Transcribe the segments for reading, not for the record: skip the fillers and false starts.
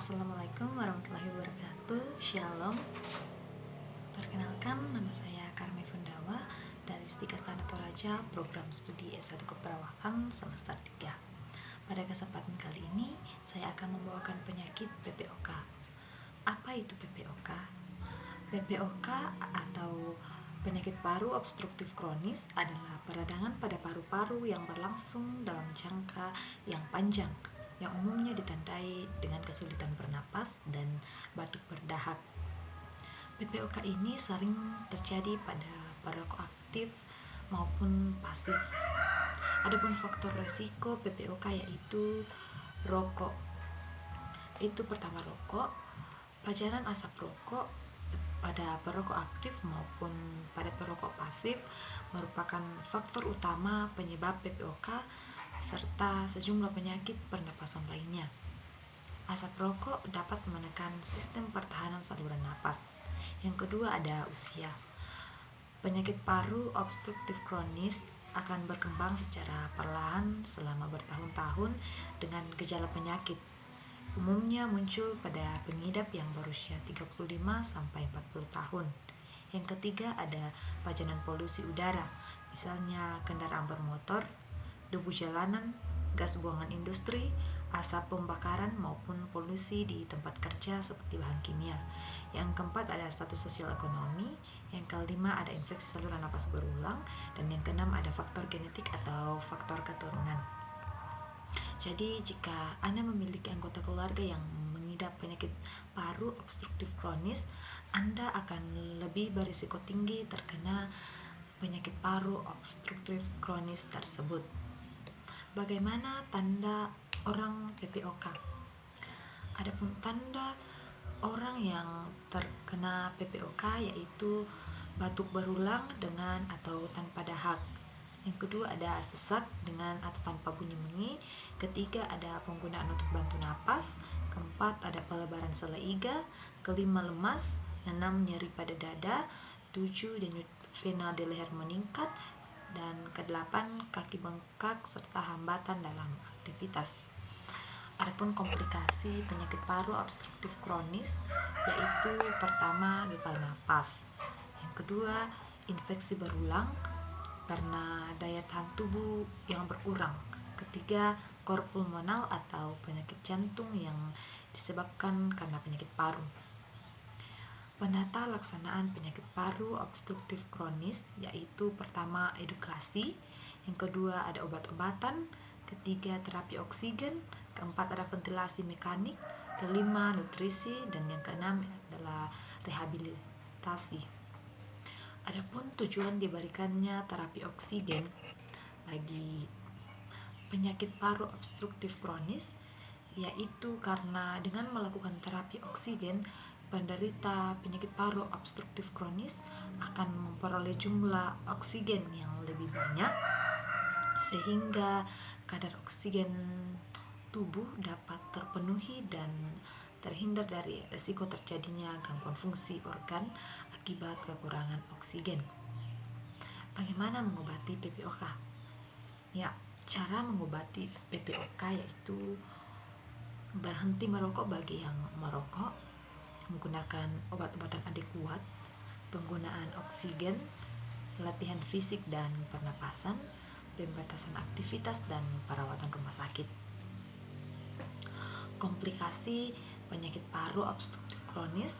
Assalamualaikum warahmatullahi wabarakatuh. Shalom. Perkenalkan, nama saya Karmi Fundawa dari Stika Stana Toraja, program studi S1 Keperawatan semester 3. Pada kesempatan kali ini, saya akan membawakan penyakit PPOK. Apa itu PPOK? PPOK atau penyakit paru obstruktif kronis adalah peradangan pada paru-paru yang berlangsung dalam jangka yang panjang, yang umumnya ditandai dengan kesulitan bernapas dan batuk berdahak. PPOK ini sering terjadi pada perokok aktif maupun pasif. Adapun faktor resiko PPOK yaitu rokok. Itu pertama rokok, pajanan asap rokok pada perokok aktif maupun pada perokok pasif merupakan faktor utama penyebab PPOK serta sejumlah penyakit pernapasan lainnya. Asap rokok dapat menekan sistem pertahanan saluran napas. Yang kedua ada usia. Penyakit paru obstruktif kronis akan berkembang secara perlahan selama bertahun-tahun dengan gejala penyakit. Umumnya muncul pada pengidap yang berusia 35 sampai 40 tahun. Yang ketiga ada pajanan polusi udara, misalnya kendaraan bermotor, debu jalanan, gas buangan industri, asap pembakaran maupun polusi di tempat kerja seperti bahan kimia. Yang keempat ada status sosial ekonomi, yang kelima ada infeksi saluran napas berulang, dan yang keenam ada faktor genetik atau faktor keturunan. Jadi jika Anda memiliki anggota keluarga yang mengidap penyakit paru obstruktif kronis, Anda akan lebih berisiko tinggi terkena penyakit paru obstruktif kronis tersebut. Bagaimana tanda orang PPOK? Adapun tanda orang yang terkena PPOK yaitu batuk berulang dengan atau tanpa dahak. Yang kedua ada sesak dengan atau tanpa bunyi-bunyi. Ketiga ada penggunaan untuk bantu napas. Keempat ada pelebaran sela iga. Kelima lemas. Enam nyeri pada dada. Tujuh denyut vena di leher meningkat. Dan kedelapan kaki bengkak serta hambatan dalam aktivitas. Adapun komplikasi penyakit paru obstruktif kronis yaitu pertama gagal napas. Yang kedua infeksi berulang karena daya tahan tubuh yang berkurang. Ketiga kor pulmonal atau penyakit jantung yang disebabkan karena penyakit paru. Penata laksanaan penyakit paru obstruktif kronis yaitu pertama edukasi, yang kedua ada obat-obatan, ketiga terapi oksigen, keempat ada ventilasi mekanik, kelima nutrisi, dan yang keenam adalah rehabilitasi. Adapun tujuan diberikannya terapi oksigen bagi penyakit paru obstruktif kronis yaitu karena dengan melakukan terapi oksigen, penderita penyakit paru obstruktif kronis akan memperoleh jumlah oksigen yang lebih banyak sehingga kadar oksigen tubuh dapat terpenuhi dan terhindar dari risiko terjadinya gangguan fungsi organ akibat kekurangan oksigen. Bagaimana mengobati PPOK? Ya, cara mengobati PPOK yaitu berhenti merokok bagi yang merokok, menggunakan obat-obatan adekuat, penggunaan oksigen, latihan fisik dan pernapasan, pembatasan aktivitas, dan perawatan rumah sakit. Komplikasi penyakit paru obstruktif kronis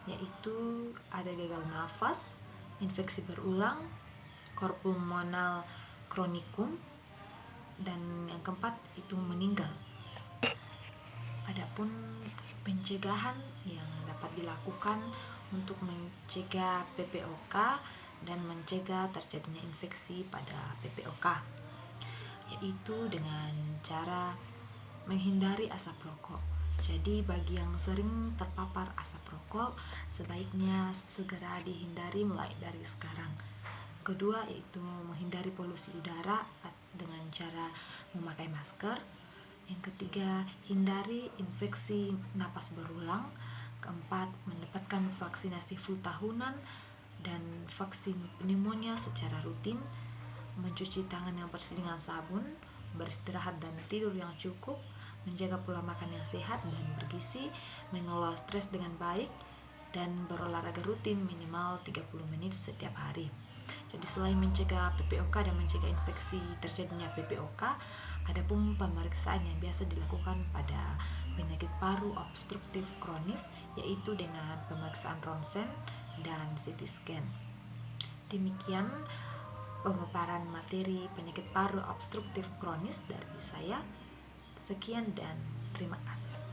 yaitu ada gagal nafas, infeksi berulang, kor pulmonal kronikum, dan yang keempat itu meninggal. Adapun pencegahan yang dapat dilakukan untuk mencegah PPOK dan mencegah terjadinya infeksi pada PPOK yaitu dengan cara menghindari asap rokok. Jadi bagi yang sering terpapar asap rokok sebaiknya segera dihindari mulai dari sekarang. Kedua yaitu menghindari polusi udara dengan cara memakai masker. Yang ketiga, hindari infeksi napas berulang. Keempat, mendapatkan vaksinasi flu tahunan dan vaksin pneumonia secara rutin. Mencuci tangan yang bersih dengan sabun, beristirahat dan tidur yang cukup, menjaga pola makan yang sehat dan bergizi, mengelola stres dengan baik, dan berolahraga rutin minimal 30 menit setiap hari. Jadi selain mencegah PPOK dan mencegah infeksi terjadinya PPOK, ada pun pemeriksaan yang biasa dilakukan pada penyakit paru obstruktif kronis, yaitu dengan pemeriksaan ronsen dan CT scan. Demikian pemaparan materi penyakit paru obstruktif kronis dari saya. Sekian dan terima kasih.